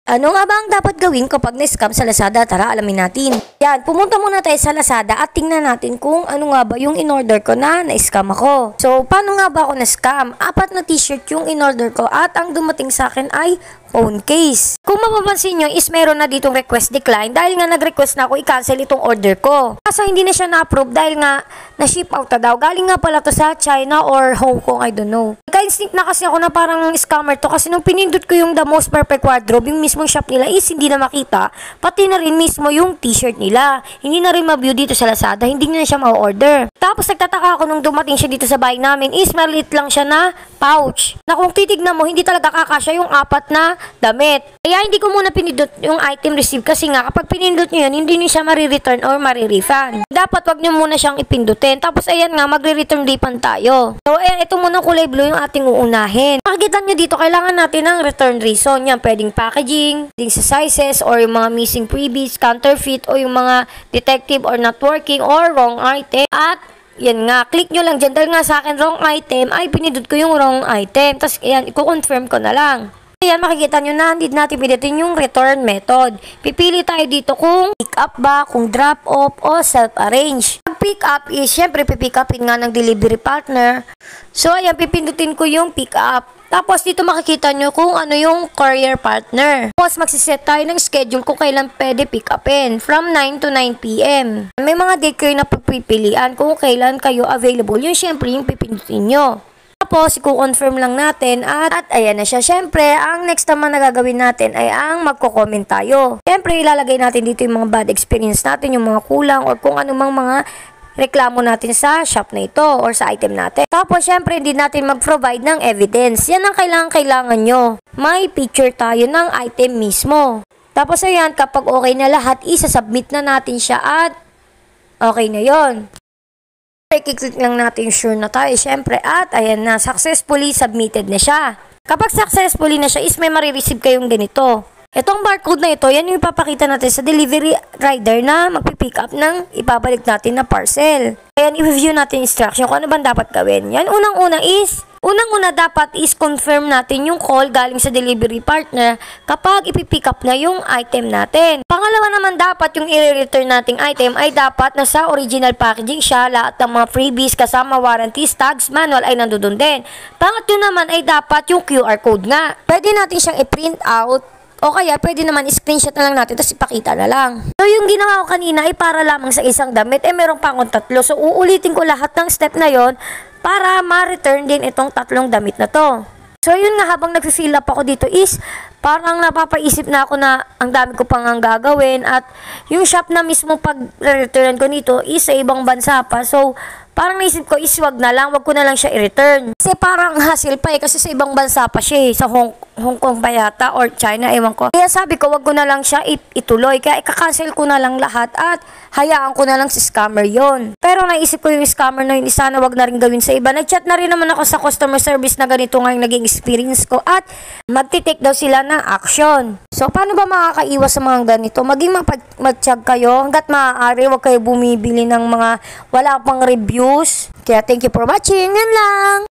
Ano nga ba ang dapat gawin kapag na-scam sa Lazada? Tara, alamin natin. Yan, pumunta muna tayo sa Lazada at tingnan natin kung ano nga ba yung in-order ko na na-scam ako. So, paano nga ba ako na-scam? 4 na t-shirt yung in-order ko at ang dumating sa akin ay phone case. Kung mapapansin nyo is meron na ditong request decline dahil nga nag-request na ako i-cancel itong order ko. Kaso hindi na siya na-approve dahil nga na-ship out na daw. Galing nga pala to sa China or Hong Kong, I don't know. Nagka-instinct na kasi ako na parang scammer to kasi nung pinindot ko yung The Most Perfect Wardrobe, yung mismong shop nila is hindi na makita. Pati na rin mismo yung t-shirt nila. Hindi na rin ma-view dito sa Lazada, hindi na siya ma-order. Tapos nagtataka ako nung dumating siya dito sa bahay namin is maliit lang siya na pouch. Na kung titignan mo, hindi talaga kakasya yung 4 na damit. Kaya hindi ko muna pinindot yung item receive kasi nga kapag pinindot nyo yan, hindi nyo siya marireturn or marirefund. Dapat wag nyo muna siyang ipindutin. Tapos ayan nga, magre-return refund tayo. So ayan, ito muna kulay blue yung ating uunahin. Makikita nyo dito, kailangan natin ng return reason. Yan, pwedeng packaging, din sa sizes, or yung mga missing freebies, counterfeit, o yung mga detective or not working, or wrong item. At yan nga, click nyo lang dyan. Dahil nga sa akin, wrong item, ay pinindot ko yung wrong item. Tapos ayan, i-confirm ko na lang. Ayan, makikita nyo na, hindi natin pilitin yung return method. Pipili tayo dito kung pick up ba, kung drop off, o self-arrange. Pag pick up is, syempre, pipick upin nga ng delivery partner. So, ayan, pipindutin ko yung pick up. Tapos, dito makikita nyo kung ano yung courier partner. Tapos, magsiset tayo ng schedule kung kailan pwede pick upin. From 9 to 9 p.m. May mga date kayo na pagpipilian kung kailan kayo available. Yung syempre, yung pipindutin nyo. Tapos, i-confirm lang natin at ayan na siya. Siyempre, ang next naman na gagawin natin ay ang magko-comment tayo. Siyempre, ilalagay natin dito yung mga bad experience natin, yung mga kulang or kung anumang mga reklamo natin sa shop na ito or sa item natin. Tapos, siyempre, hindi natin mag-provide ng evidence. Yan ang kailangan nyo. May picture tayo ng item mismo. Tapos, ayan, kapag okay na lahat, isa-submit na natin siya at okay na yon. I-click lang natin sure na tayo, syempre, at ayan na, successfully submitted na siya. Kapag successfully na siya, is may marireceive kayong ganito. Itong barcode na ito, yan yung ipapakita natin sa delivery rider na magpipick up ng ipabalik natin na parcel. Ayan, i-review natin instruction kung ano bang dapat gawin. Yan, unang-una dapat is confirm natin yung call galing sa delivery partner kapag ipipick up na yung item natin. Pangalawa naman, dapat yung i-return nating item ay dapat nasa original packaging siya, lahat ng mga freebies kasama warranties, tags, manual ay nandoon din. Pangatlo naman ay dapat yung QR code nga. Pwede natin siyang i-print out o kaya pwede naman i-screenshot na lang natin tapos ipakita na lang. So yung ginawa ko kanina ay para lamang sa isang damit, meron pa akong 3. So uulitin ko lahat ng step na yon para ma-return din itong 3 damit na to. So yun nga, habang nag-fill up ako dito is parang napapaisip na ako na ang dami ko pang ang gagawin at yung shop na mismo pag-return ko nito is sa ibang bansa pa. So parang naisip ko is wag ko na lang siya i-return. Kasi parang hassle pa kasi sa ibang bansa pa siya sa Hong Kong ba yata or China, ewan ko. Kaya sabi ko wag ko na lang siya ituloy. Kaya ika-cancel ko na lang lahat at hayaan ko na lang si scammer yon. Pero naisip ko yung scammer na yun, sana wag na rin gawin sa iba. Nag-chat na rin naman ako sa customer service na ganito nga yung naging experience ko at magti-take daw sila ng action. So paano ba makakaiwas sa mga ganito? Maging mag-check kayo hanggat maaari, wag kayo bumibili ng mga wala pang reviews. Kaya thank you for watching. Yan lang.